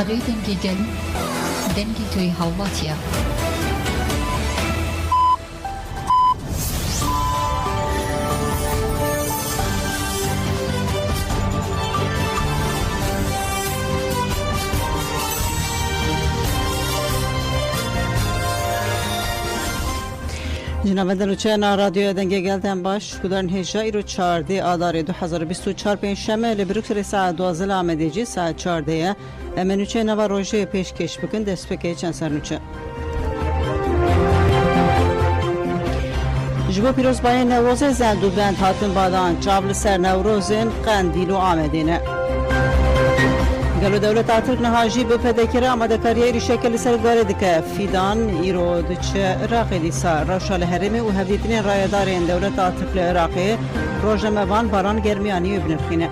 راديو دنگی گل دنگی توی هاواتیا جناب دلوچه رادیو دنگی گلتن باش کدرن هجایی رو 14 آذر 2024 پنجشنبه لبروکسل ساعت 12 آمدگی ساعت 14 امنوچه نو روزه پیشکش بکن دست پکی چند سرنوچه جبو پیروز باید نوروز زندو بند هاتن بادان چابل سر نوروزین قندیل و آمدینه گلو دولت آترک نهاجی به پدکره آماده کاریه شکل سرگاره دکه فیدان ایرود چه عراقی دیسا روشال هرمی و هفدیتین رایدارین دولت آترک عراقی روژ موان باران گرمیانی و بنرخینه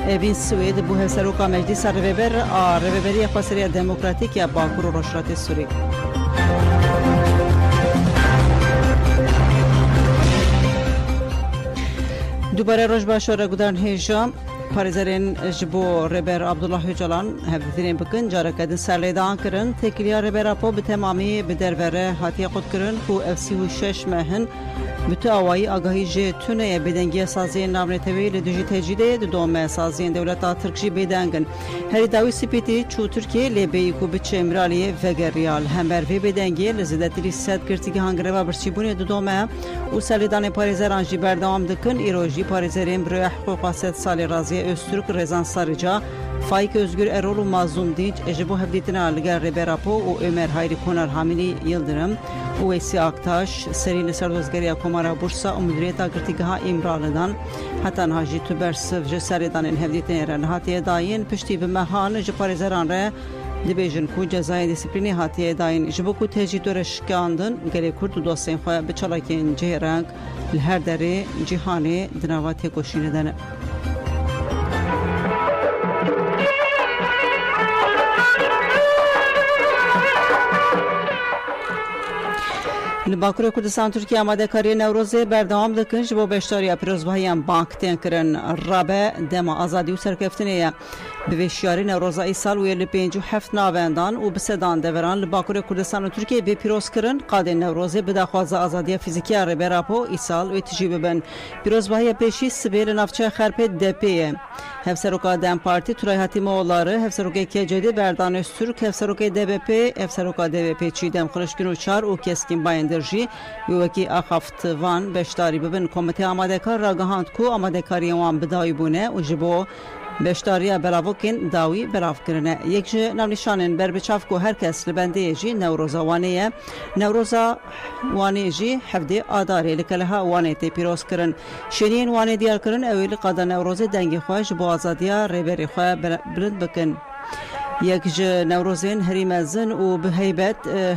اوین سوید بو هسروکا مجلس رویبری خسری دموکراتیک یا باکور و روشرات سوری دوباره روش باشور گودرن هیجام پارێزەرێن ji bo Rêber Abdullah Öcalan hevdîtinên bikin carekedin serlêdan kirin têkiliya Rêberapo bi temamî bi derve hatiye qutkirin ku ev 36 mehin bi tu awayî agahî jê tuneye bêdengiya saziyên navnetewî li dijî tecîdê di dome saziyên dewleta Tirk jî bêdengin. Herî dawî spîtî çû Tirkiye lê bêyî ku biçe Emiraliyê vegeriyal hember vê bêdengiyê li zêdetirî sed girtîgehan greva birçîbûnê di dome û serlêdanê parêzeran jî berdewam dikin îro jî parêzerên bi rêya hiqûqa sed salê raziyê Öztürk Rezan Sarıca, Faik Özgür Erol û Mazlum Dinç ji bo hevdîtina li gel Rêberapo û Ömer Hayri Konar Hamilî Yıldırım û Wêsî Aktaş serî li ser dozgeriya Komara Bursa û Müdîriyeta Girtîgeha İmralı'dan heta niha jî tu bersiv ji serêdanên hevdîtinê re hatiye dayîn piştî bi mehan ji parêzeran re dibêjin ku cezayê dîsîplînê hatiye dayîn ji bo ku tecî dore şikandin gelê Kurd û dostên xwe bi çalakên cihêreng li her derê cîhanê di nava têkoşînê de ne. Li Bakurê Kurdistan Tirkiye amadekariya Newrozê berdewam dikin ji bo beşdariya pîrozbahiyan bank tên kirin rabe dema azadî û serkeftinê ye bi vêşiyarî Newroza îsal û li 57 navendan û bi sedan deveran li Bakurê Kurdistan û Tirkiye bê pîroz kirin qadên Newrozê bi daxwaza azadiya fîzîkiya Rêberapo îsal wê tijî bibin. Pîrozbahiya pêşî sibê li navçeya Xerpê DP ye. Hevseroka Dem Parti Turay Hatîmoğulları, Hevserokê KCD Berdan Öztürk, Hevserokê DBP, Hevseroka DBP Çiğdem Kılıçkınoçar û Keskin Bayındır jî wekî axaft van beşdarî bibin komîte amadekar ragihand ku amadekariyên wan bi dawî bûne û ji bo beşdariya belavokên dawî belavkirine. Yek ji navnîşanên berbiçav ku her kes li bendeyê jî Newroza wanê ye. Newroza wanê jî hevdê adarê li keleha wanê tê pîroz kirin. Şeniyên wanê diyar kirin ew ê li qada Newrozê dengê xwe ji bo azadiya rêberê xwe bilind bikin. Yek ji Newrozên herî mezin û bi heybet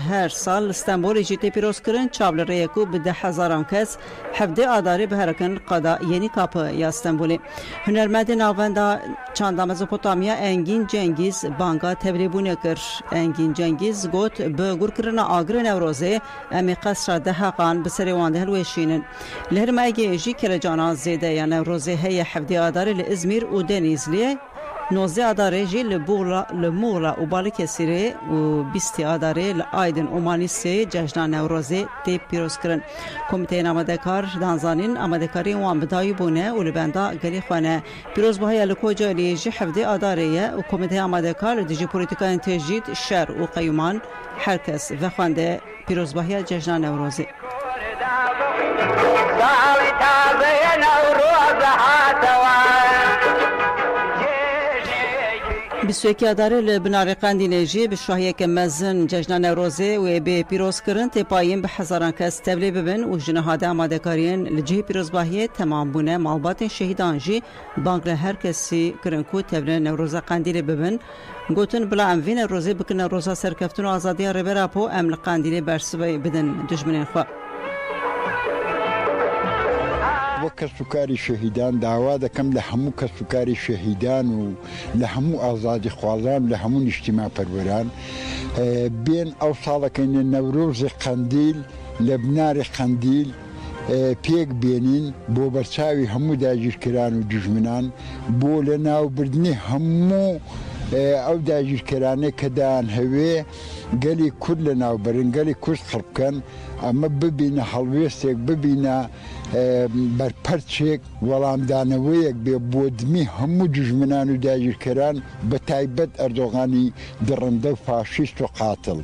her sal Stenbolê jî tê pîroz kirin çav li rêyek û bi 10,000 kes hevdê adarê biherikin qada Yeni Kapı ya Stenbolê. Hunermendê navenda çanda Mezopotamya Engin Cengiz banga tevlîbûnê kir. Engin Cengiz got bi gurkirina agirê Newrozê em ê qesra deheqan bi serê wan de hilweşînin. Li Hirmegê jî kerecana zêde ya Newrozê heye hevdê adarê li İzmîr û Denîzliyê 19 adarê jî li Muğla û Balıkesirê û 20 adarê li Aydın û Manîsê cejna Newrozê tê pîroz kirin. Komîteyên amadekar danzanîn amadekariyên wan bi dawî bûne û li benda gelê xwe ne. Pîrozbahiya li Kocaeliyê jî hevdê adarê ye û komîteya amadekar li dijî polîtikayên tecdîd şer û qeyûman her kes vexwende pîrozbahiya cejna Newrozê. Biswekî adarê li binarê Qendîlê jî bi şahiyeke mezin cejna Newrozê wê bê pîroz kirin têpayîn bi hezaran kes tevlî bibin û ji nihade amadekariyên li cihê pîrozbahiyê temam bûne malbatên şehîdan jî bank li her kesî kirin ku tevlî Newroza Qendîlê bibin. Gotin bila em vê Newrozê bikin Newroza serkeftin û azadiya Rêberapo em li Qendîlê bersivê bidin dijminên xwe. وەک کەسوکاری شەهیدان داوا دەکەم لە هەموو کەسوکاری شەهیدان و لە هەموو ئازادی خوازان لە هەموو نیشتیما پەروەران بێن ئەو ساڵەکەینە نەورۆزی قەندیل لە بناری قەندیل پێک بێنین بۆ بەرچاوی هەموو داگیرکران و دژمنان بۆ لە ناوبردنی هەموو ئەو داگیرکەرانەی کە دایان هەوێ گەلی کورد لە ناوبەرن گەلی کورد خڕ بکەن ئەمە ببینە هەڵوێستێک ببینە بەرپەرچێک وەڵامدانەوەیەک بێ بۆ دمی هەموو دژمنان و داگیرکەران بە تایبەت ئەردۆغانی دڕندە و فاشیست و قاتڵ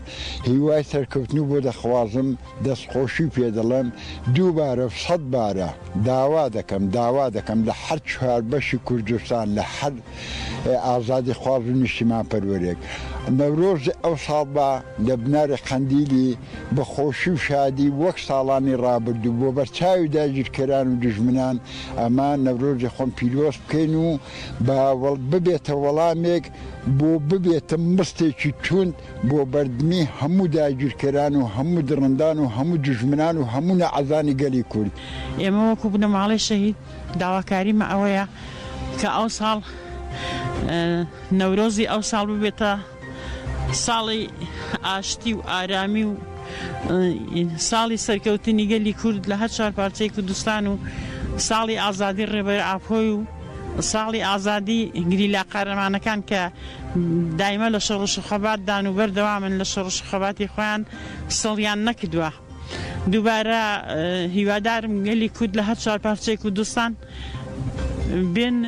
هیوای سەرکەوتنی بۆ دەخوازم دەستخۆشی پێ دەڵێم دووبارە 100 بارە داوا دەکەم لە هەر چوار بەشی کوردستان لە هەر ئازادی خواز و نیشتیمان پەروەرێک نەورۆز ئەو ساڵ بە لە بناری قەندیلی بە خۆشی و شادی وەک ساڵانی ڕابردوو بۆ بەرچاوی داگیرکەران و دژمنان ئەمە نەورۆزی خۆم پیرۆز بکەین و ببێتە وەڵامێک بۆ ببێتە مستێکی تونند بۆ بەردمی هەموو داگیرکەران و هەموو درڕندان و هەموو دژمنان و هەموو نەعەزانی گەلی کورد ئێمە وەکو بنەماڵەی شەهید داواکاریمە ئەوەیە کە ئەو ساڵ نەورۆزی ئەو ساڵ ببێتە ساڵی ئاشتی و ئارامی و ساڵی سەرکەوتنی گەلی کورد لە هەر چوار پارچەی کوردستان و ساڵی ئازادی ڕێبەر ئاپۆی و ساڵی ئازادی گریلا قارەمانەکان کە دایمە لە شەڕ و شەخەباتدان و بەردەوامن لە شەڕ و شەخەباتی خۆیان سەڵیان نەکردووە دووبارە هیوادارم گەلی کورد لە هەر چوار پارچەی کوردستان بێن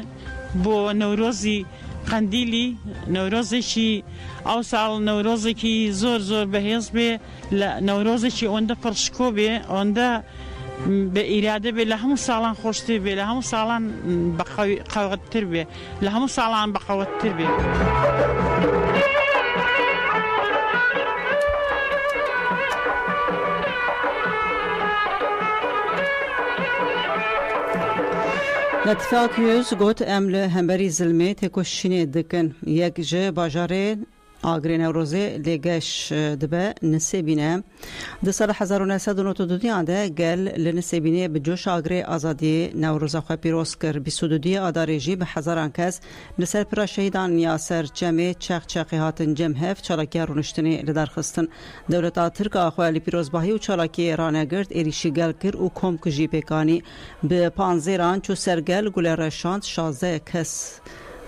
بۆ نەورۆزی قەندیلی نەورۆزێکی ئەو ساڵ نەورۆزێکی زۆر بەهێز بێ لە نەورۆزێکی ئەوەندە پڕشکۆ بێ ئەوەندە بە ئیرادە بێ لە هەموو ساڵان خۆشتر بێ لە هەموو ساڵان بەقەوەتتر بێ لە هەموو ساڵان بەقەوەتتر بێ. لەتفاق یۆز گوت ئەم لە هەمبەری زلمێ تێکۆشینێ دکن یەک ji bajarê agrê Newrozê lêgeş dibe nisêbîne di sala 1992 de gel li nisêbînê bi coşa agrê azadiyê Newroza xwe pîroz kir 22 adarê jî bi hezaran kes li ser pira şehîdan Yaser Cemê çeqçeqê hatin cem hev çalakiya rûniştinê li derxistin dewleta Tirka xwe li pîrozbahî û çalakiyê ranegirt êrişî gel kir û komk jî pêkanî bi panzêran çû ser gel gule reşand 16 kes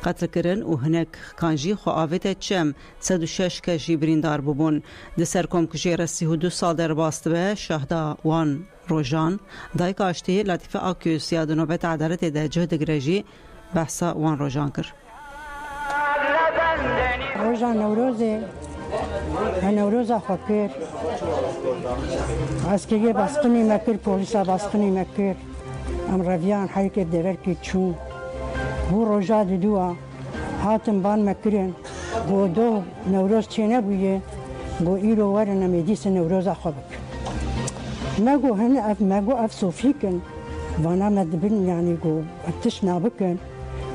قتلکردن و هنک کانجی خو آویت چم 106 کشی بریندار ببون دسر کم کجی رسی 2 سال در باست به شهدا وان روزان دای کاشتی لطیفه آکیوس یا دنوبت عدالت ده جهد گرجی بحثا وان روزان کر روزان نوروز خاکر عسکری باسقنی مکر پلیسا باسقنی مکر امرویان حرکت درر کی چون بو روزا دوه هاتم بان مکرین بو دو نوروز چنه بویه بو ایرو ورنه میدیس نوروز خوابک مگو اف صوفیکن وانا مدبن یعنی گو اتش نابکن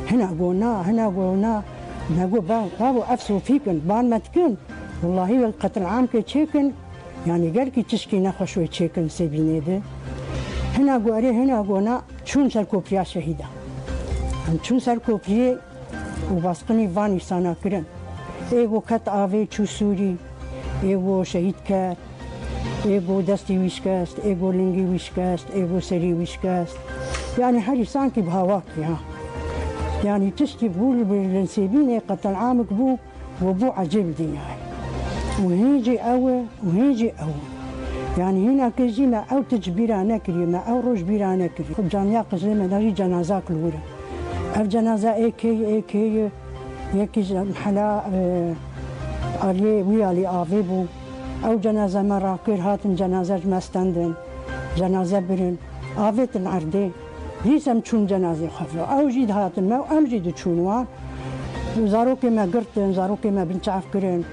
هنا گو نا مگو بابو اف صوفیکن بان متکن والله القتل عام که چیکن یعنی گل کی تشکی نخوشوی چیکن سبینه ده هنا گو نا چون سر کوپریا شهیده چون سر کوپریه و باسقنی وانی سانا کرن ایگو کت آوه چو سوری ایگو شهید کرد ایگو دستی ویشکست ایگو لنگی ویشکست ایگو سری ویشکست یعنی هر انسان کی بهواکی ها یعنی تشتی بول بالنسيبين قتل عامك بو وبو عجيب دنياي وهيجي أوه يعني هنا كجي ما أو تجبيرا نكري ما أو روج بيرا نكري جامعة قزمة نجي جنازة كلورة الجنازة إيكي يكي محلا علي ويالي آفيبو أو جنازة مراكير هاتن جنازة مستندن جنازة برن آفيت العردي ريسم چون جنازة خفلو أو جيد هاتن ما أم جيد چونوان وزاروكي ما قرتن زاروكي ما بنتعف كرن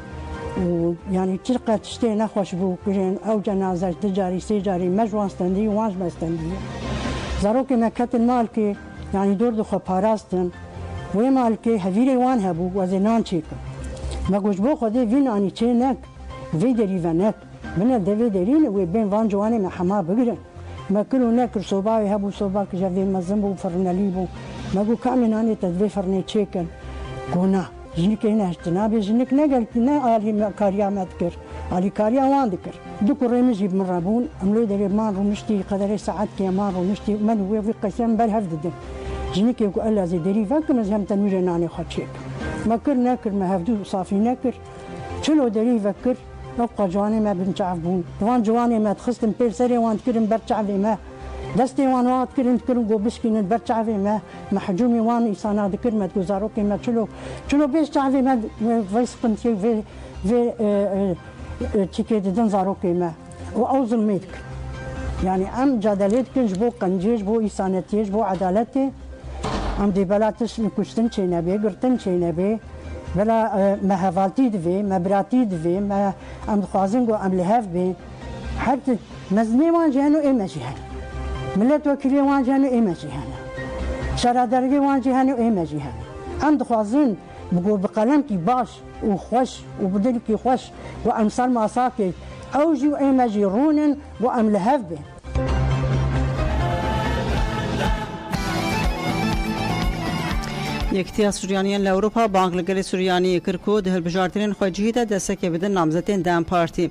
ويعني تلقى تشتي نخوش بو كرن أو جنازة تجاري سيجاري مجوان ستندي وانج مستندي زاروكي ما كتن مالكي يعني دور دخو باراستن وی مالکی هفیری وان هبو وزنان چیکن مگوش بو خودی وین آنی چه نک وی دری و نک من دوی درین و بین وان جوانی محما بگیرن مکلو نکر صوبای هبو صوبا که جوی مزن بو فرنالی بو مگو کامن آنی تدوی فرنی چیکن گونا جنی که اینه اجتنابی جنی که نگل نه آلی کاریا مد کر آلی کاریا وان دکر دو کریمی جیب مرابون املو دری مان رو نشتی قدر ساعت که مان رو نشتی من وی قسم بر هفت جنی که قال زي دري فاك مزهم تنوير ناني خاتشيك ما كر نكر ما هفدو صافي نكر شنو دليل فكر نبقى جواني ما بنشعف بون وان جواني ما تخستم بير سري وان تكرم برشعف ما دستي وان وان تكرم جو بسكين برشعف ما محجومي وان إنسانا ذكر ما تجزارو كما شنو بيش تعرفي ما فيس قنتي في تيكي دن زارو كما وأوزن ميتك يعني أم جدالتك جبو قنجيش بو إنسانيتيش بو عدالتي أم دي بلاتش نكشتن شي نبي قرتن شي نبي بلا ما هفالتي دفي ما براتي دفي ما أم خوازن جو أم لهف بي حتى مزني وان جهنو إما جهنو ملت وكيلي وان جهنو إما جهنو شرادرگی وانجی هنو ایمجی هن ام دخوازن بگو بقلم کی باش و خوش و بدل کی خوش و امثال ماساکی اوجی و ایمجی رونن و ام لهف به یکتی از سوریانیان لأوروپا بانک لگل سوریانی کرکو ده البجارترین خواجهی ده دسته بدن نامزدین دم پارتی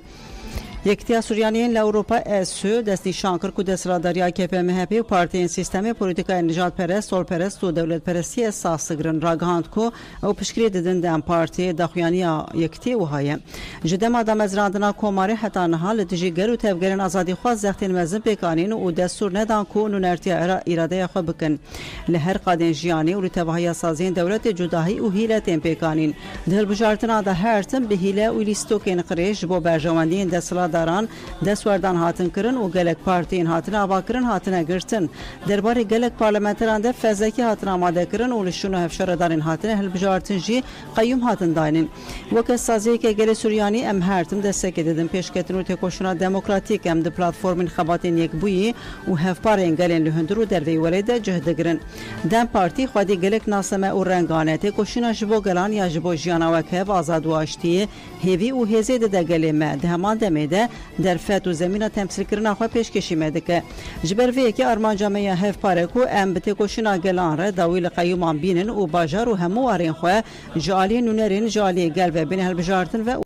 یکتی از سوریانیان لأوروپا اسو دستی شانکر کو دستراداری AKP MHP و پارتیین سیستم پولیتیکای نجات پرست سول پرست و دولت پرستی اساس گرن راگهاند کو او پشکری ددن دم پارتی دخیانی یکتی و های جدم آدم از راندنا کوماری حتی نها لدیجی گرو تفگرن آزادی خواست زختین مزن پیکانین و دستور ندان کو نونرتی اراده خو بکن لهر قادن جیانی و لتباهی سازین دولت جداهی و هیلتین پیکانین دل بجارتنا ده هرتن به هیله و لیستوکین قریش بو برجواندین دستلا داران دستوردان هاتن کرن و گلک پارتین هاتن آوا کرن هاتن گرتن درباره گلک پارلمانتران ده فزکی هاتن آماده کرن و لشونو هفشار دارین هاتن هل بجارتن جی قیوم هاتن داینن وکه سازی که گل سوریانی ام هرتم دستک دادن پیشکتن و تکوشنا دموکراتیک ام ده پلتفرمین خباتین یک بویی و هفپارین گلین لهندرو دروی ولید جهد گرن دم پارتی خودی گلک ناسمه و رنگانه تکوشنا جبو گلان یا جبو جیانا وکه آزاد و آشتی هیوی و هزید ده گلمه ده همان دمیده در فت و زمینه تمثیل کردن خو پیشکشی مدکه جبر وی که ارمان جامعه هف پارکو ام بتکوشنا گلان را داویل قیومان بینن و باجار و همو ارین خو جالی نونرین جالی قلب بین هل بجارتن و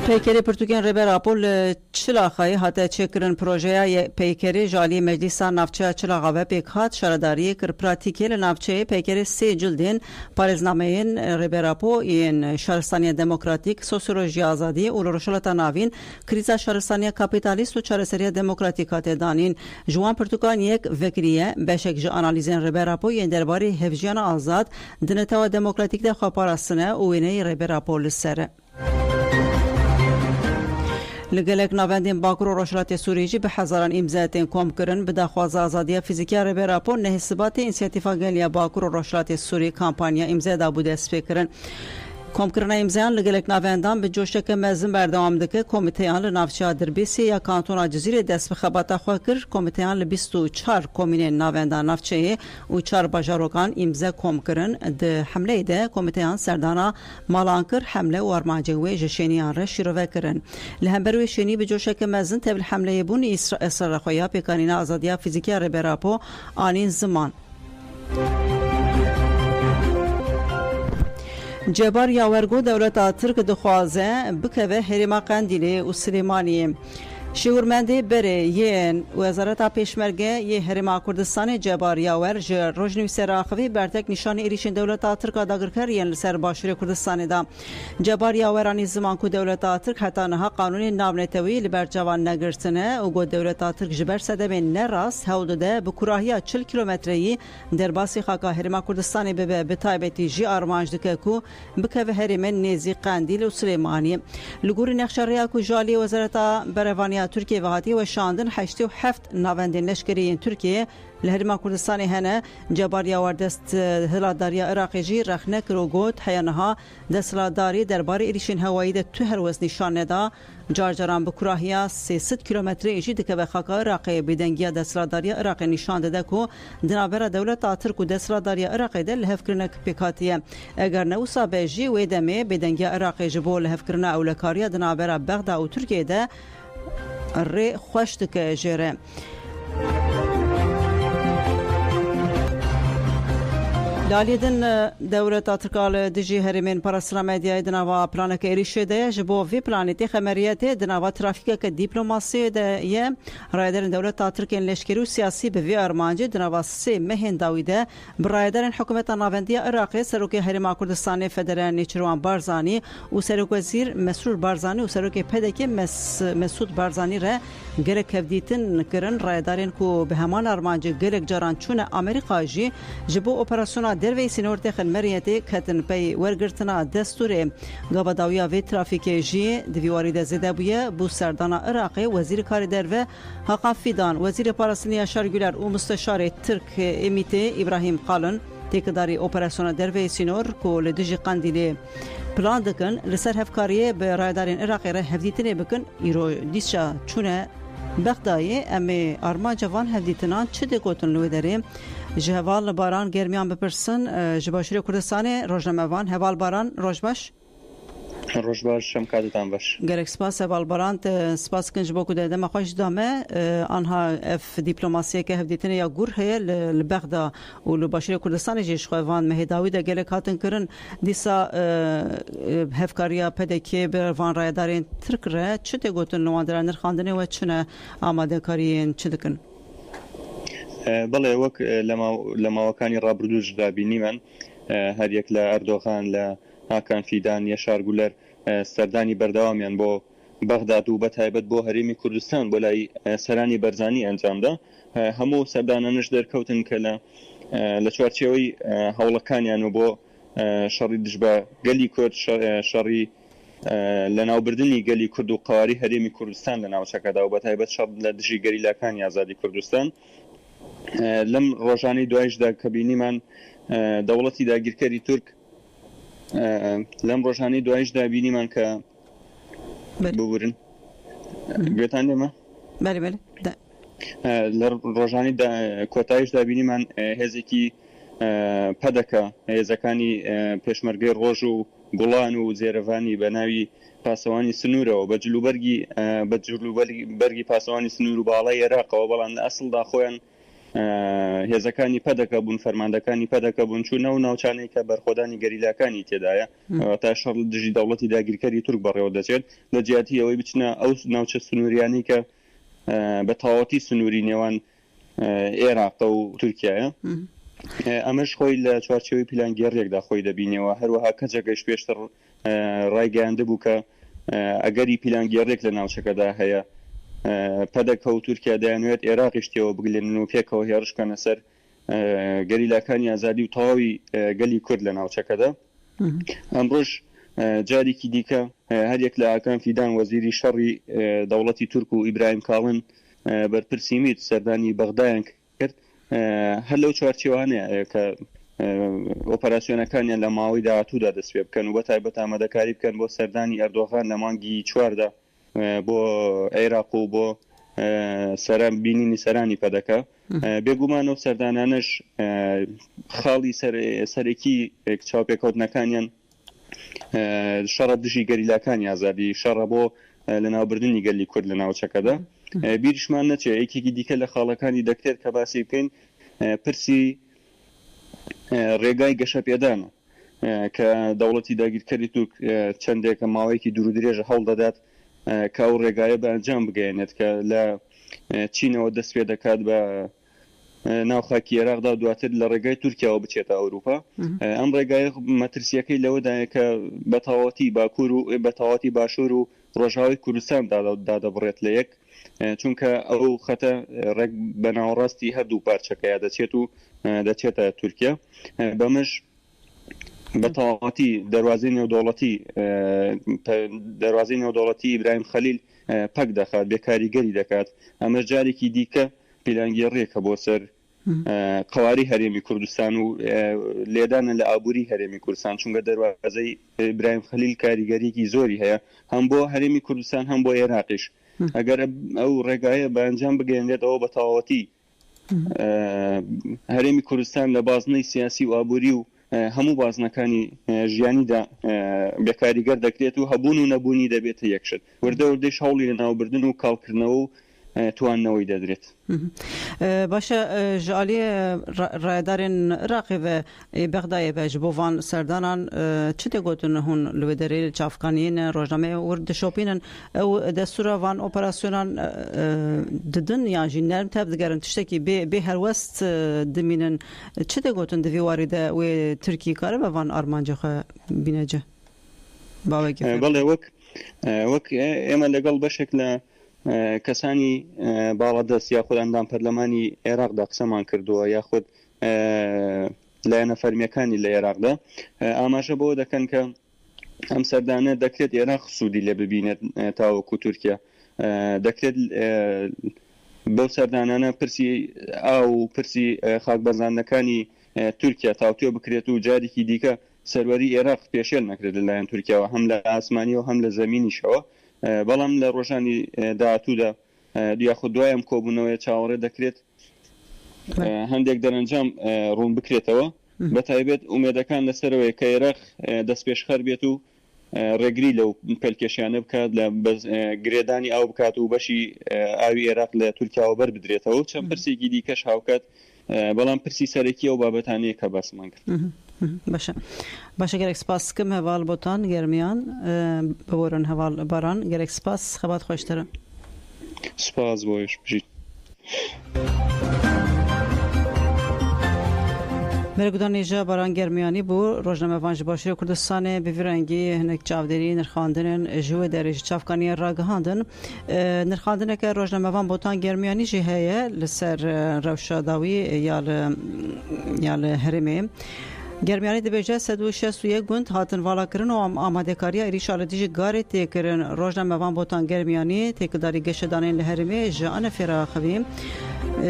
پیکری پرتوگین ربرابول چلاخای هاته چکرن پروژه پیکری جالی مجلس نافچه چلاغا و پیکات شرداری کر پراتیکی لنافچه پیکری 3 جلدین پارزنامهین ربرابو این شهرستانی دموکراتیک سوسیولوژی آزادی و روشلت ناوین کریزا شهرستانی کاپیتالیست و چارەسەری دموکراتیکات دانین جوان پرتوگان یک وکریه بشک ج انالیزن ربرابو این درباره هفجیان آزاد دنتوا دموکراتیک ده خواپاراستنه و اینه ربرابو لسره لگلک ناوندین باکر و روشلات سوریجی به هزاران امضاء کم کرن به دخواست آزادی فیزیکی ربرابو نه حسابات اینسیاتیفا گلیا باکر و روشلات سوری کمپانیا امضا دا بوده اسپیکرن کم کردن امضایان لگلک ناوندان به جوشک مزن بردوام دکه کمیتهان لنافچه دربیسی یا کانتون جزیره دست به خبات خوا کرد کمیتهان ل 24 کمین ناوندان نافچه و 4 باجاروکان امضا کم کردن ده حمله ده کمیتهان سردانا مالانکر حمله و ارمانجه و جشنیان را شروع کردن لهمبروی شنی به جوشک مزن تبل حمله بون اسرائیل خویا پیکانینا آزادی فیزیکی ربرابو آنین زمان جبار یاورگو دولت ترک دخوازه بکوه هریما قندیلی و سلیمانی شورمنده بره یین وزارت پیشمرگه یه هرما کردستان جبار یاور روزنویس راخوی برتک نشان ایریشن دولت ترک داگر کر یین سر باشوری کردستان دا جبار یاورانی زمان کو دولت ترک حتی نها قانون نامنتوی لبر جوان نگرتنه و گو دولت ترک جبر سدم نراس حدود بکراهی 40 کیلومتری در باسی خاکا هرما کردستان به تایبتی جی آرمانج دکه کو بکوه هرمن نزی قندیل و سلیمانی لگور نخشاریا کو جالی وزارت بروانی ترکیه و هاتی و شاندن 87 ناوندین لشکری ترکیه لهرما کردستان هنه جبار یاور دست هلاداری عراقی جی رخنه کرو گوت حیانها دست هلاداری درباره ایریشن هوایی ده تو هر وزن نشانه دا جارجاران بکراهیا 300 کیلومتر ایجی دکه و خاکا عراقی بیدنگی دست هلاداری عراقی نشان ده کو دنابر دولت ترک و دست هلاداری عراقی ده لحف کرنه پیکاتیه اگر نوسا بیجی و دمه بیدنگی عراقی جبو لحف کرنه اولکاریا دنابر بغدا و ترکیه ده ری خوش دکه جره لالیدن دولت آترکال دیجی هرمین پرسترا مدیای دنوا پلانک ایریشه ده جبو وی پلانتی خمریت دنوا ترافیک که دیپلماسی ده یه رایدرن دولت آترکین لشکری و سیاسی به وی ارمانجی دنوا سه مهن داویده برایدرن حکومت ناوندی عراقی سروک هرما کردستان فدرال نیچروان بارزانی و سروک وزیر مسرور بارزانی و سروک پدکی مسعود بارزانی را گرک کفدیتن کرن رایدرن کو به همان ارمانجی گرک جران چون آمریکا جی جبو اپراسیون دروی سینور داخل مریتی کتن پی ورگرتنا دستور گاوداویا و ترافیک جی دویواری ده زده بویه بو سردان عراقی وزیر کار درو حقا فیدان وزیر پاراسنی شارگولر و مستشار ترک امیته ابراهیم قالن تکداری اپراسیون دروی سینور کو لدجی قندیلی پلان دکن لسر هفکاریه به رایدارین عراقی را هفدیتنه بکن ایرو دیسشا چونه بغدای امی آرمان جوان هفدیتنان چه دکوتن لوی داریم جهوال باران گرمیان بپرسن جباشوری کردستان روزنامه‌وان هوال باران روزباش روزباش شم کادتان باش گرک سپاس هوال باران سپاس کنج بو کده دم خوش دامه آنها اف دیپلماسی که هفدیتنه یا گور هی لبغدا و لباشوری کردستان جیش خوان مهداوی ده گلک هاتن کرن دیسا هفکاریا پدکی بر وان رایدارین ترک ره چه دگوتن نواندران نرخاندنه و چنه آماده کارین چه دکن بەڵێ وەک لە ماوەکانی ڕابردووشدا بینیمان هەریەک لە ئەردۆغان لە هاکان فیدان یا شارگولەر سەردانی بەردەوامیان بۆ بەغداد و بەتایبەت بۆ هەرێمی کوردستان بۆ لای سەرانی بەرزانی ئەنجامدا هەموو سەردانانش دەرکەوتن کە لە چوارچێوەی هەوڵەکانیان و بۆ شەڕی دژ بە گەلی کورد شەڕی لە ناوبردننی گەلی کورد و قواری هەرێمی کوردستان لە ناوچەکەدا و بەتایبەت شەڕ لە دژی گەریلاکانی ئازادی کوردستان لەم ڕۆژانەی دوایشدا کە بینیمان دەوڵەتی داگیرکەری تورک لەم ڕۆژانەی دوایشدا بینیمان کە ببورن گوێتان لێمە لە ڕۆژانی کۆتایشدا بینیمان هێزێکی پەدەکە هێزەکانی پێشمەرگەی ڕۆژ و گوڵان و زێرەڤانی بە ناوی پاسەوانی سنوورەوە بە جلوبەرگی پاسەوانی سنوور و باڵای عێراقەوە بەڵام لە ئەسڵدا خۆیان هێزەکانی پەدەکە بوون فەرماندەکانی پەدەکە بوون چوونە و ناوچانەی کە بەرخۆدانی گەریلاکانی تێدایە تا شەڕ دژی دەوڵەتی داگیرکەری تورک بەڕێوە دەچێت لە جیاتی ئەوەی بچنە ئەو ناوچە سنووریانی کە بە تاواتی سنووری نێوان عێراق و تورکیایە ئەمەش خۆی لە چوارچێوەی پیلانگێڕێکدا خۆی دەبینەوە هەروەها کەجەگەیش پێشتر ڕایگەیاندە بوو کە ئەگەری پیلانگێڕێک لە ناوچەکەدا هەیە پەدەکە و تورکیا دەیانوێت عێراقیش تێوە بگلێنن و پێکەوە هێڕشکەنە سەر گەریلاکانی ئازادی و تەواوی گەلی کورد لە ناوچەکەدا ئەمڕۆژ جارێکی دیکە هەرێک لە ئاکان فیدان وەزیری شەڕی دەوڵەتی تورک و ئیبراهیم کاڵن بەرپرسی میت سەردانی بەغدایان کرد هەر لەو چوارچێوانەیە کە ئۆپەراسیۆنەکانیان لە ماوەی داهاتوودا دەست پێ بکەن و بەتایبەت ئامادەکاری بکەن بۆ سەردانی ئەردۆغان لە مانگی چواردا بۆ عێراق و بۆ بینینی سەرانی پەدەکە بێگومانەوە سەردانانش خاڵی سەرەکی چاوپێکەوتنەکانیان شەڕە دژی گەریلاکانی ئازادی شەڕە بۆ لە ناوبردننی گەلی کورد لە ناوچەکەدا بیرشمان نەچێت یەکێکی دیکە لە خاڵەکانی دەکرێت کە باسی بکەین پرسی ڕێگای گەشە پێدانە کە دەوڵەتی داگیرکەری تورک چەندێکە ماوەیەکی دوور و درێژە هەوڵ دەدات کە ئەو ڕێگایە بە ئەنجام بگەێنێت کە لە چینەوە دەست پێ دەکات بە ناوخاکی عێراقدا دواتر لە ڕێگای تورکیاوە بچێتە ئەوروپا ئەم ڕێگایە مەترسیەکەی لەوەدایە کە بەتەواتی باکوور و بەتەواتی باشوور و ڕۆژاوی کوردستان دادەبڕێت لە یەک چونکە ئەو خەتە ڕێک بە ناوەڕاستی هەردوو پارچەکەیە دەچێت و دەچێتە تورکیا بەمەش بەتەواتی دەواازەی نێودەوڵەتی ئیبراهیم خەلیل پەک دەخات بێکاریگەری دەکات ئەمە جارێکی دیکە پیلانگێڕێکە بۆ سەر قواری هەرێمی کوردستان و لێدانە لە ئابووری هەرێمی کوردستان چونکە دەواازەی ئیبراهیم خەلیل کاریگەریەکی زۆری هەیە هەم بۆ هەرێمی کوردستان هەم بۆ عێراقیش ئەگەر ئەو ڕێگایە بە ئەنجام بگەێنرێتەوە بە تەواوەتی هەرێمی کوردستان لە بازنەی سیاسی و ئابووری و هەموو بازنەکانی ژیانیدا بێکاریگەر دەکرێت و هەبوون و نەبوونی دەبێتە یەکشت وردە وردەی هەوڵی لە ناوبردن و کاڵکردنەوە و توانەوەی دەدرێت. باشە ژالی ڕایدارên Iraqê ve Bexdayê ve ji bo van serdanan çi tê gotin hûn li wê derê çavkaniyên rojnameyê wir dişopînin ew destûra van operasyonan didin yan jî nerm tev digerin tiştekî bê helwest dimînin çi tê gotin di vê warî de wê Tirkî kare ve van armanca xwe bînece bawekî بەڵێ وەک ئێمە لەگەڵ بەشێک لە کەسانی باڵەدەست یاخود ئەندام پەرلەمانی عێراقدا قسەمان کردووە یاخود لایەنە فەرمیەکانی لە عێراقدا ئاماژە بۆ دەکەن کە ئەم سەردانە دەکرێت عێراق سوودی لێ ببینێت تاوەکو تورکیا دەکرێت بەو سەردانانە پرسی ئاو و پرسی خاکبەرزانەکانی تورکیا تاوتوێ بکرێت و جارێکی دیکە سەروەری عێراق پێشێل نەکرێت لەلایەن تورکیاوە هەم لە ئاسمانی و هەم لە زەمینیشەوە بەڵام لە ڕۆژانی داهاتوودا یاخود دوایەم کۆبوونەوەی چاوەڕێ دەکرێت هەندێک دەرەنجام ڕوون بکرێتەوە بە تایبێت ئومێدەکان لەسەرەوەی کە عێراق دەست پێشخەر بێت و ڕێگری لەو پەلکێشیانە بکات لە گرێدانی ئاو بکات و بەشی ئاوی عێراق لە تورکیاوە بەر بدرێتەوە چەند پرسێکی دیکەش هاوکات بەڵام پرسی سەرەکی ئەو بابەتانەیە کە باسمان کرد. باشە گەرێک سپاس بکەم هەواڵ بۆتان گەرمیان ببۆرن هەواڵ باران گەرێک سپاس خەبات خۆشترە سپاس بۆیش بژیت. Mergudanêja baran germiyanî bû rojnamevan ji Başûrê Kurdistanê bi vî rengî hinek çavderî nirxandinên ji wê derê ji çavkaniyê ragihandin. Nirxandineke rojnamevan botan germiyanî jî heye li ser rewşa dawî ya li Herêmê. Germiyanî dibêje 161 gund hatin valakirin û amadekariya êrîşa li dijî garê têkirin rojnamevan botan germiyanî têkidarî geşedanên li Herêmê ji Anefêra xevî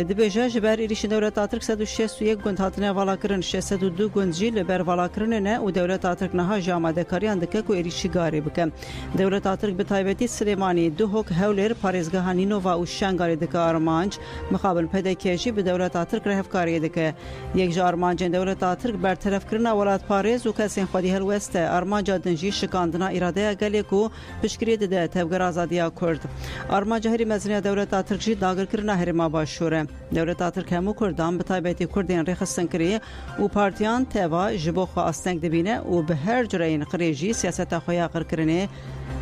dibêje ji ber êrişên Dewleta Tirk 161 gund hatine valakirin 602 gund jî li ber valakirinê ne û Dewleta Tirk niha ji amadekariyan dike ku êrişî garê bike. Dewleta Tirk bi taybetî Silêmanî du hok hewlêr parêzgeha Nînova û Şengalê dike armanc mixabin PDK jî bi Dewleta Tirk rehevkariyê dike. Yek ji armancên Dewleta Tirk bertevkirina welatparêz û kesên xwedî helwest e armanca din jî şikandina îradeya gelê ku piştgirî dide tevger azadiya Kurd. Armanca herî meziniya Dewleta Tirk jî dagirkirina Herêma Başûr e. Dewleta Tirk hemû Kurdan bi taybetî Kurdên rêxistin kirî û partiyan teva ji bo xwe asteng dibîne û bi her cureyên qirê jî siyaseta xwe ya qirkirinê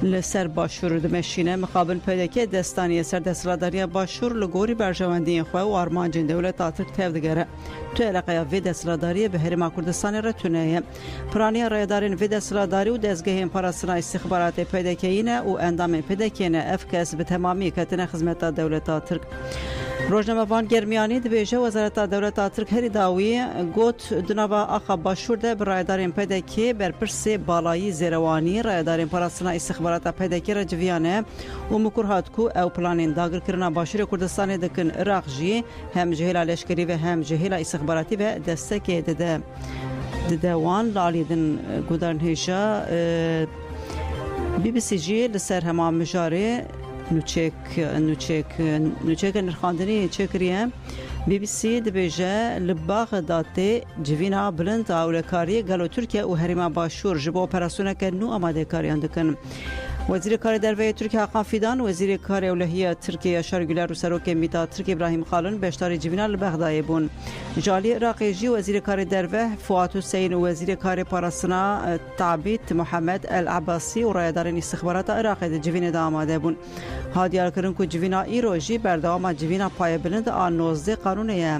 li ser Başûr dimeşîne mixabil PDK destaniyê serdesthiladariya Başûr li gorî berjewendiyên xwe û armancên Dewleta Tirk tev digere. Tu eleqeya vê desthiladariyê bi Herêma Kurdistanê re tune ye. Piraniya rayedarên vê desthiladarî û dezgehên parastina îstixbaratê PDK'î ne û endamên PDK ne ev kes bi temamî ketine xizmeta Dewleta Tirk. Rojnamevan Germiyanî dibêje Wezareta Dewleta Tirk herî dawî got di nava axa Başûr de bi rayedarên PDK berpirsê balayî zêrewanî rayedarên parastina îstixbarata PDK re civiyane û mikur hat ku ew planên dagirkirina Başûrê Kurdistanê dikin Iraq jî hem ji hêla leşkerî ve hem ji hêla îstixbaratî ve destekê dide wan li alî din gudarên hêja BBC jî li ser hema mijarê nûçeka nirxandinê çêkiriye BBC dibêje li Baxdatê civîna bilind awlekariyê gelo Tirkiye û Herêma Başûr ji bo operasyoneke nû amadekariyan dikin. Wezîrê Karê Derveyê Tirkiye Hakan Fidan, Wezîrê Karê Ewlehiya Tirkiye Yaşar Güler û Serokê Mîta Tirk İbrahim Xalin beşdarî civîna li Bexdayê bûn. Ji aliyê Iraqê jî Wezîrê Karê Derve Fuat Hüseyin û Wezîrê Karê Parastina Tabît Muhammed El Abbasî û rayedarên îstixbarata Iraqê di civînê de amade bûn. Hadiyarkirin ku civîna îro jî berdewama civîna payebilind a 19 Kanûnê ye.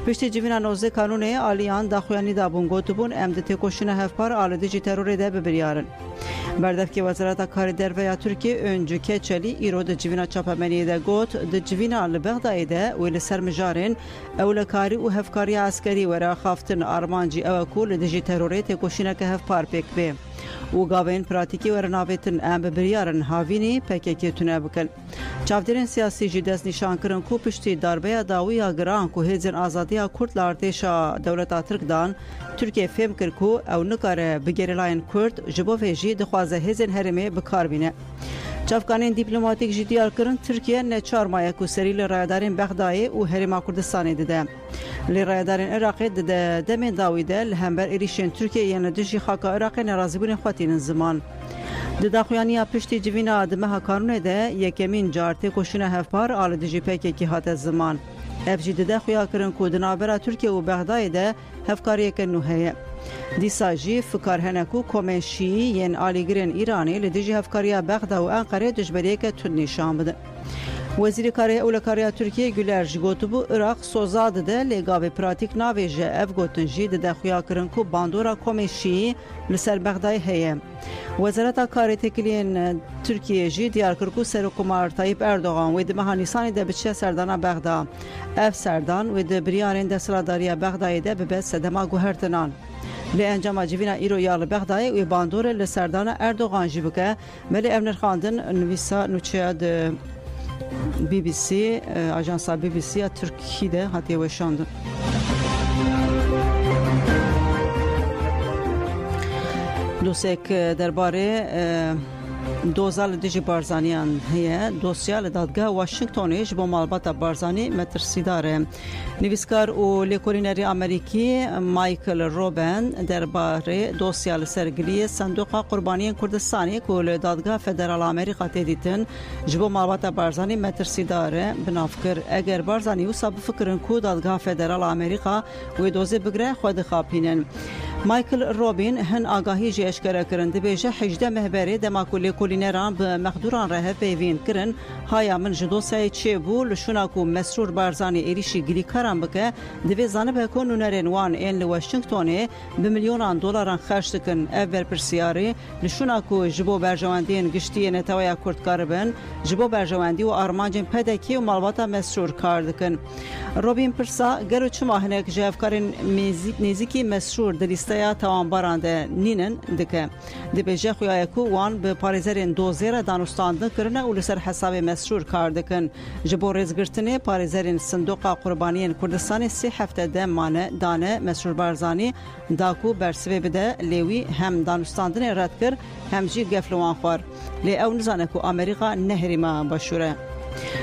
Piştî civîna 19 Kanûnê aliyan daxuyanî dabûn gotibûn em di têkoşîna hevpar a li dijî terorê de bibiryarın. Berdevkê Wezareta Karê Derveya Tirkiye öncü keçelî îro di civîna çapemeniyê de got di civîna li Bexdayê de wê li ser mijarên ewlekarî û hevkariya eskerî were xaftin armancî ew ku li dijî terorê têkoşîneke hevpar pêk bê. û gavên pratikî were navêtin em bibiryarın havînî PKK tune bikin. Çavderên siyasî jî dest nîşan kirin ku piştî darbeya dawî ya giran ku hêzên azadiya Kurd li artêşa Dewleta Tirk dan Tirkiye fêm kir ku ew nikare bi gerîlayên Kurd ji bo vê jî dixwaze hêzên Herêmê bikarbîne. Çavkanên dîplomatîk jî diyar kirin Tirkiye ne çarmaye ku serî li rayedarên Bexdayê û Herêma Kurdistanê dide. Lê rayedarên Iraqê dide demên dawî de li hember êrişên Tirkiyeyê yên li dijî xaka Iraqê nerazîbûnên xwe tînin ziman. دداخویانی پشتی جوینا دمها کارونه ده یکمین جارته کشونه هفپار آل دیجی پیکی که هات زمان افجی دداخویا کرن کو دنابرا ترکیه و بغداد ده هفکاری کنو هه دیساجی فکر هنکو کمشی ین آلیگرین ایرانی لدیجی هفکاریا بغداد و انقره دجبریه که تون نشان بده وزیر کاری اولکاریا ترکیه گولرج گوتو بو عراق سوزاده ده لگاوی پراتیک ناویجه اف گوتنجی ده دخویا کرن کو باندورا کمشی لسر بغداد هیه وزارت کاری تکلین ترکیه جی دیار کرکو سرکومار طایب اردوغان و دمها نیسانی ده بچه سردانا بغداد اف سردان و ده بریارین ده سراداریا بغداد ده ببه سدما گوهرتنان لانجام جوینا ایرو یال بغداد و باندور لسردان اردوغان جی بکه ملی امنر خواندن نویسا نوچه ده بی بی سی آژانسا بی بی سی ترکی ده هاتیه وشاندن دوسک درباره دوزال دیجی بارزانیان هیه دوسیال دادگاه واشنگتونیش با مالبات بارزانی مترسی داره نویسکار و لیکولینری امریکی مایکل روبن درباره دوسیال سرگلی صندوق قربانی کردستانی که دادگاه فدرال امریکا تدیدن جبو مالبات بارزانی مترسی داره بنافکر اگر بارزانی و ساب فکرن که دادگاه فدرال امریکا و دوزه بگره خود خوابینن مایکل روبین هن آگاهی جی اشکره کرن دبیجه 18 مهبری دماکولی کولینران به مخدوران ره پیوین کرن هایا من جدوسای چه بو لشوناکو مسرور بارزانی ایریشی گلی کرن بکه دوی زانبه که نونرین وان این لواشنگتونه به $1,000,000 خرج کن اول پرسیاری لشوناکو جبو برجواندین گشتی نتویا کرد کاربن جبو برجواندی و آرمانجین پدکی و مالواتا مسرور کاردکن روبین پرسا گلو چما هنک جافکارین نزیکی مسرور دلیسته یا توان برانده نینن دکه دبیجه خویای کو وان به پاریزرین دوزیر دانستاندن کرنه و لسر حساب مسرور کار دکن جبو ریزگرتنه پاریزرین صندوق قربانی کردستان 3 هفته دانه مسرور بارزانی داکو برسوی بده لیوی هم دانستاندن رد کر هم جی گفلوان خوار لی او نزانه کو امریکا نهریما باشوره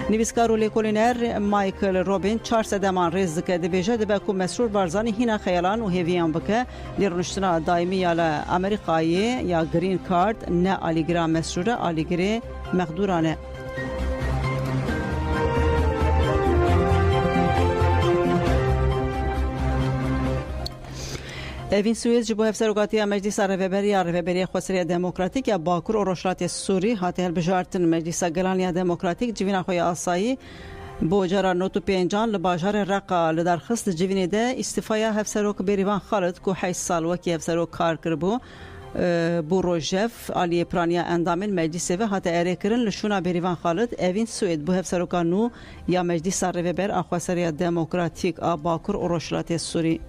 نویسکار و لیکولینر مایکل روبین 400 مان ریز دکه دبیجه دبه کو مسرور بارزانی هینا خیالان و هیویان بکه لیرونشتنا دائمی یا امریکایی یا گرین کارد نه آلیگرا مسروره آلیگری مخدورانه اوین سویز جبو افسروگاتی مجلس رهبری خسری دموکراتیک یا باکور و روشلات سوری هاته بجارتن مجلس گلانی دموکراتیک جوینا خوی آسایی بوجارا نوتو پینجان لباجار رقا لدرخست جوینی ده استفایا افسروک بریوان خالد کو 8 سال وکی افسروک کار کربو بو روجف آلی پرانیا اندامین مجلس و هاته اره کرن لشونا بریوان خالد اوین سوید بو افسروکا نو یا مجلس رهبری خسری دموکراتیک باکور و روشلات سوری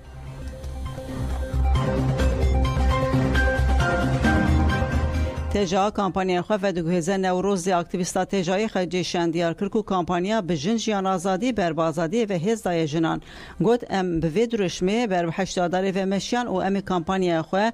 تجا کمپانیا خو و دگوهزه نوروز اکتیویستا تجای خجیشن دیار کرکو کمپانیا بجن جیان آزادی بربازادی و هزدای جنان گوت ام به درشمه بر 80 و مشیان و ام کمپانیا خو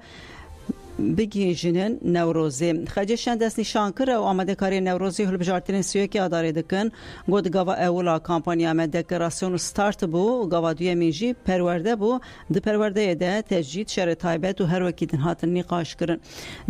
بگی جنن نوروزی خجیشن دست نشان کرد و آماده کاری نوروزی هل بجارتن سوی که اداره دکن گود گاوا اولا کمپانیا مد دکراسیون استارت بو گاوا دوی میجی پرورده بو د پرورده ده تجدید شر تایبت و هر وقت هات نقاش کرن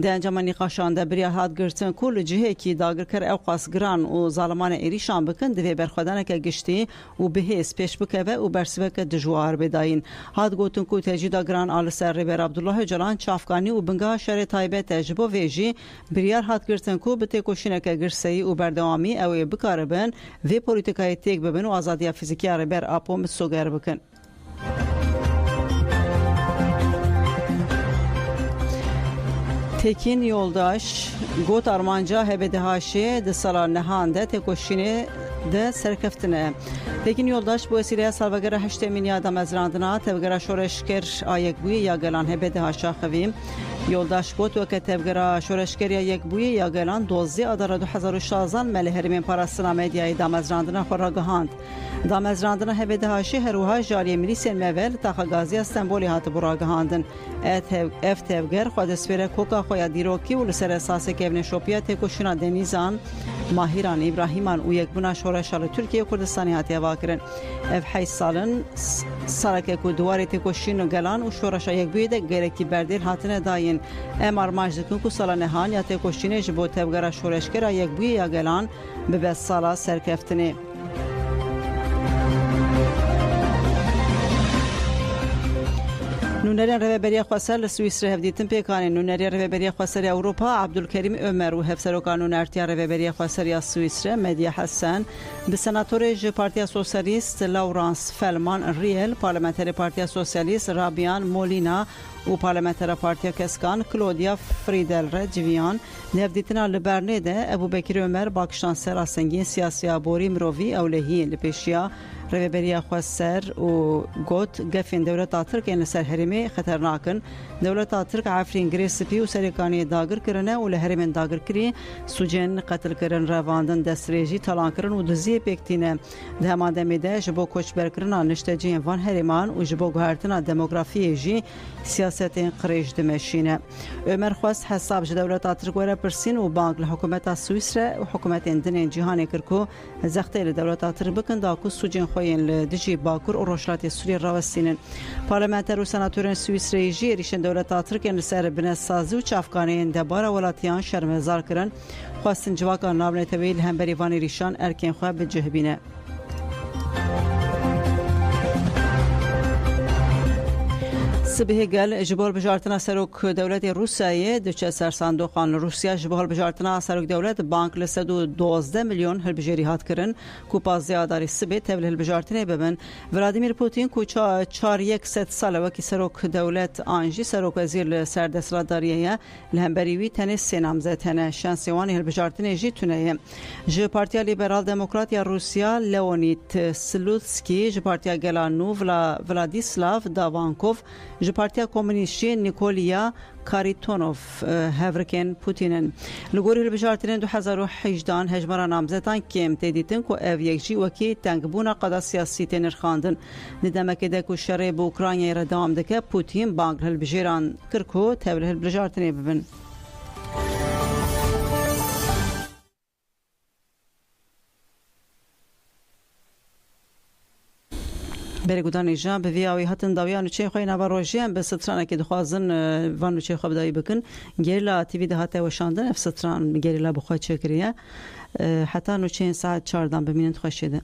د انجام نقاشان ده بریا هات گرتن کل جهه کی داگر کر اوقاس گران و ظالمان ایریشان بکن دوی برخدانه که گشتی و بهس پیش بکوه و برسوک دجوار بداین هات گوتن کو تجدید گران آل سر ربر عبدالله جلان چافکانی و بنگا شر تایبت جبو ویجی بریار هات گرتن کو به تکوشینه که گرسی و بردوامی او بکاربن و پولیتیکای تک ببن و آزادی فیزیکی ربر اپو مسوگر بکن Tekin yoldaş got armanca hebedehaşe de sala nehande tekoşine de serkeftine. Tekin yoldaş bu esireye salvagara 8 milyada mezrandına tevgara şoreşker ayek buyi ya gelan hebedehaşa xavim. Yoldaş got ve tevgara şoreşker ayek buyi ya gelan 12 adara 2016 meleherimin parasına medyayı da mezrandına xoragahand. Da mezrandına hebedehaşe heruha jariye milisen mevel taxa gazi İstanbul hatı buragahandın. اف تفگر خود اسفره کوکا خویا دیروکی و لسر اساس که ابن شوپیا تکوشنا دنیزان ماهیران ابراهیمان و یک بنا شورش ترکیه و کردستانی هاتی واکرن اف 8 سالن سرکه کو دواره تکوشین و گلان و شورش یک بیده گرکی بردیر هاتنه داین امار ماج دکن کو سال نهان یا تکوشینه جبو تبگره شورش کرا یک بیه یا گلان به 20 سالا سرکفتنه. نونری رهبری خواستار سوئیس رهبدیتن پیکانی نونری رهبری خواستار اروپا عبدالکریم عمر و حفظ قانون ارتیا رهبری خواستار سوئیس مدیا حسن به سناتور ج پارتی سوسیالیست لورانس فلمان ریل پارلمانتری پارتی سوسیالیست رابیان مولینا و پارلمانتری پارتی کسکان کلودیا فریدل رجویان نهبدیتنا لبرنه ده ابوبکر عمر باکشان سراسنگین سیاسی آبوری مروی اولهی لپیشیا رهبری خواستار و گوت گفین دولت ترکیه لسر هرمی خطرناکن دولت ترک عفرین گریسپی و سرکانی داگر کرنه و لهرمین داگر کری سوجن قتل کرن رواندن دستریجی تلان کرن و دزی پکتینه دهمان دمیده جبو کوچبر کرنا نشتجین وان هرمان و جبو گهارتنا دموگرافی جی سیاستین قریش دمشینه عمر خواست حساب دولت ترک وره پرسین و بانک لحکومت سوئیس و حکومت اندن جهانی کرکو زخته لدولت ترک بکن داکو سوجن خوین لدجی باکور و روشلات سوری راوستینن پارلمانتر و سناتورن سوئیس ریجی ریشن دولت ترک لسر بنسازی و چافکانین دبار ولاتیان شرمزار کرن خواستن جواکان نابن طویل هم بریوان ریشان ارکین خواه به جهبینه. سبه گل جبال بجارتنا سروک دولت روسیه دچه سرساندوخان روسیا جبال بجارتنا سروک دولت بانک لسدو 12 میلیون هلبجری هات کرن کو پاز زیاداری سبه تبل هلبجارتنه ببن ولادیمیر پوتین کو 4 سال وکی سروک دولت آنجی سروک وزیر سردسلاداریه لهمبریوی تنه سینامزه تنه شانسیوانی هلبجارتنه جی تونه ج پارتیا لیبرال دموکرات یا روسیا لئونید سلوتسکی ج پارتیا گلانو ولادیسلاو داوانکوف ج پارتیا کمونیستی نیکولیا کاریتونوف هفرکن پوتینن لگوری بجارترین 2018 هجمارا نامزدان کم تدیتن کو او یک جی وکی تنگبونا قدا سیاسی تنر خواندن ندمک دکو شره با اوکراینیا را دام دکه پوتین بانگ هل بجیران کرکو تبل هل بجارترین ببن. برگودان جان به ویاوی هاتن داویان چه خوی نواروجیان به ستران که دخوازن وانو چه خواب دایی بکن گریلا تیوی ده هاته وشاندن اف ستران گریلا بخواه چه کریه حتی نو چه ساعت 14 بمینند خواه شده.